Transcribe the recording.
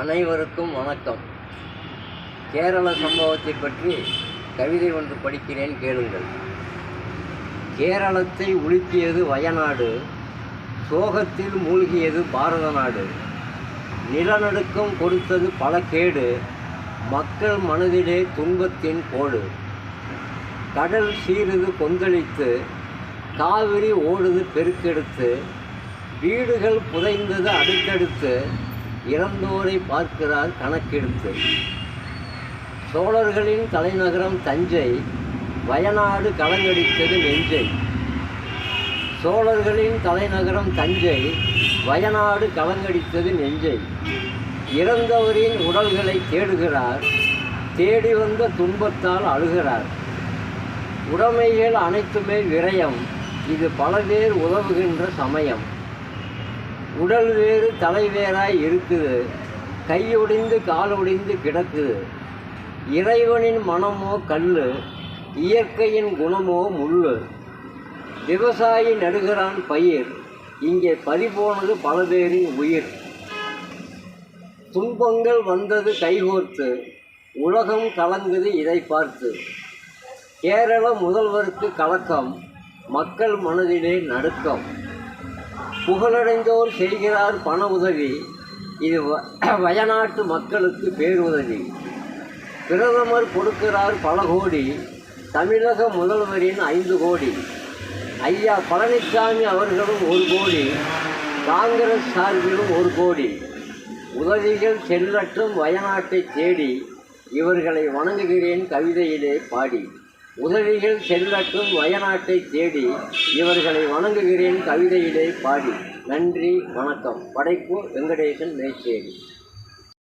அனைவருக்கும் வணக்கம். கேரள சம்பவத்தை பற்றி கவிதை ஒன்று படிக்கிறேன், கேளுங்கள். கேரளத்தை உலுக்கியது வயநாடு, சோகத்தில் மூழ்கியது பாரத நாடு. நிலநடுக்கம் கொடுத்தது பல கேடு, மக்கள் மனதிலே துன்பத்தின் கோடு. கடல் சீருது கொந்தளித்து, காவிரி ஓடுது பெருக்கெடுத்து, வீடுகள் புதைந்தது அடுத்தடுத்து, இறந்தோரை பார்க்கிறார் கணக்கெடுத்து. சோழர்களின் தலைநகரம் தஞ்சை, வயநாடு கலங்கடித்தது நெஞ்சை. சோழர்களின் தலைநகரம் தஞ்சை, வயநாடு கலங்கடித்தது நெஞ்சை. இறந்தவரின் உடல்களை தேடுகிறார், தேடி வந்த துன்பத்தால் அழுகிறார். உடைமைகள் அனைத்துமே விரயம், இது பல பேர் உதவுகின்ற சமயம். உடல் வேறு தலை வேறாய் இருக்குது, கையொடிந்து காலொடிந்து கிடக்குது. இறைவனின் மனமோ கல்லு, இயற்கையின் குணமோ முள்ளு. விவசாயி நடுகிறான் பயிர், இங்கே பறிபோனது பல பேரின் உயிர். துன்பங்கள் வந்தது கைகோர்த்து, உலகம் கலங்குது இதை பார்த்து. கேரள முதல்வருக்கு கலக்கம், மக்கள் மனதிலே நடுக்கம். புகழடைந்தோர் செய்கிறார் பண உதவி, இது வயநாட்டு மக்களுக்கு பேருதவி. பிரதமர் கொடுக்கிறார் பல கோடி, தமிழக முதல்வரின் 5 கோடி. ஐயா பழனிசாமி அவர்களும் 1 கோடி, காங்கிரஸ் சார்பிலும் 1 கோடி. உதவிகள் செல்லட்டும் வயநாட்டை தேடி, இவர்களை வணங்குகிறேன் கவிதையிலே பாடி. உதவிகள் செல்லட்டும் வயநாட்டை தேடி, இவர்களை வணங்குகிறேன் கவிதையிலே பாடி. நன்றி, வணக்கம். படைப்பு வெங்கடேசன் மேச்சேரி.